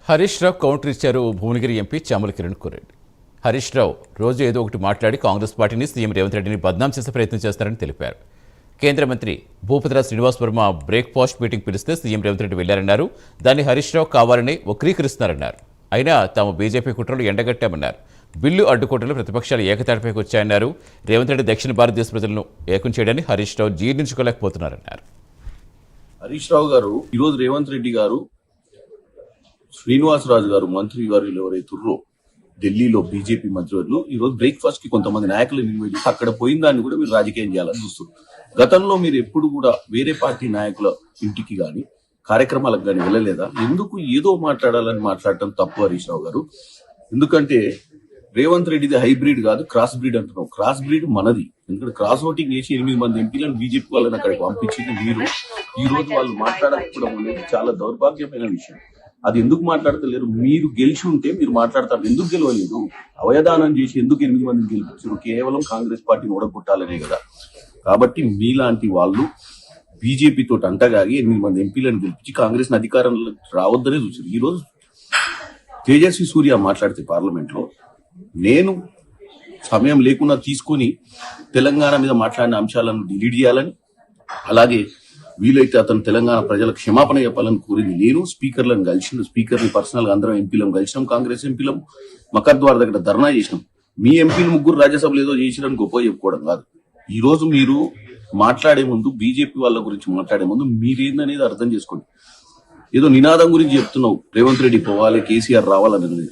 Harish Rao counter ఇచ్చారు Bhuvanagiri MP Chamala Kiran కురెడ్డి. Harish Rao రోజు ఏదో ఒకటి మాట్లాడి కాంగ్రెస్ పార్టీని సీఎం రేవంత్ రెడ్డిని బద్నాం చేసే ప్రయత్నం చేస్తారని తెలిపారు. కేంద్ర మంత్రి భూపతిరాజ్ శ్రీనివాస్ వర్మ బ్రేక్ఫాస్ట్ మీటింగ్ పిలిస్తే సీఎం రేవంత్ రెడ్డి వెళ్లారన్నారు. దాన్ని హరీష్ రావు కావాలని వక్రీకరిస్తున్నారన్నారు. అయినా తాము బీజేపీ కుట్రలు ఎండగట్టామన్నారు. బిల్లు అడ్డుకోవడంలో ప్రతిపక్షాలు ఏకతాటిపైకి వచ్చాయన్నారు. రేవంత్ రెడ్డి దక్షిణ భారతదేశ ప్రజలను ఏకం చేయడాన్ని హరీష్ రావు జీర్ణించుకోలేకపోతున్నారన్నారు. హరీష్ రావు గారు ఈరోజు రేవంత్ రెడ్డి గారు శ్రీనివాసరాజు గారు మంత్రి గారు ఎవరైతుర్రో ఢిల్లీలో బీజేపీ మంత్రివర్యులు ఈరోజు బ్రేక్ఫాస్ట్ కి కొంతమంది నాయకులు ఇన్వైట్ చేసి అక్కడ పోయిన దాన్ని కూడా మీరు రాజకీయం చేయాలని చూస్తారు. గతంలో మీరు ఎప్పుడు కూడా వేరే పార్టీ నాయకుల ఇంటికి గాని కార్యక్రమాలకు గాని వెళ్ళలేదా? ఎందుకు ఏదో మాట్లాడాలని మాట్లాడటం తప్పు హరీష్ రావు గారు. ఎందుకంటే రేవంత్ రెడ్డిది హైబ్రిడ్ కాదు, క్రాస్ బ్రీడ్ అంటున్నాం. క్రాస్ బ్రీడ్ మనది. ఎందుకంటే క్రాస్ ఓటింగ్ చేసి 8 మంది ఎంపీలను బీజేపీ వాళ్ళని అక్కడికి పంపించింది మీరు. ఈ రోజు వాళ్ళు మాట్లాడకపోవడం అనేది చాలా దౌర్భాగ్యమైన విషయం. అది ఎందుకు మాట్లాడతలేరు? మీరు గెలిచి ఉంటే మీరు మాట్లాడతారు. ఎందుకు గెలవలేదు? అవయదానం చేసి ఎందుకు 8 మందిని గెలిపించారు? కేవలం కాంగ్రెస్ పార్టీని ఓడగొట్టాలనే కదా. కాబట్టి మీలాంటి వాళ్ళు బీజేపీ తోటి అంటగాగి 8 మంది ఎంపీలను గెలిపించి కాంగ్రెస్ అధికారంలో రావద్దనే చూసారు. ఈ రోజు తేజస్వి సూర్య మాట్లాడితే పార్లమెంట్ లో నేను సమయం లేకుండా తీసుకుని తెలంగాణ మీద మాట్లాడిన అంశాలను డిలీట్ చేయాలని, అలాగే వీలైతే అతను తెలంగాణ ప్రజలకు క్షమాపణ చెప్పాలని కోరింది నేను. స్పీకర్లను కలిసిన, స్పీకర్ని పర్సనల్ గా అందరం ఎంపీలను కలిసినాం. కాంగ్రెస్ ఎంపీలం మకర్ ద్వార్ దగ్గర ధర్నా చేసినాం. మీ ఎంపీలు 3 రాజ్యసభలు ఏదో చేసిరని గొప్ప చెప్పుకోవడం కాదు. ఈ రోజు మీరు మాట్లాడే ముందు, బీజేపీ వాళ్ళ గురించి మాట్లాడే ముందు మీరేందనేది అర్థం చేసుకోండి. ఏదో నినాదం గురించి చెప్తున్నావు, రేవంత్ రెడ్డి పోవాలి, కేసీఆర్ రావాలని.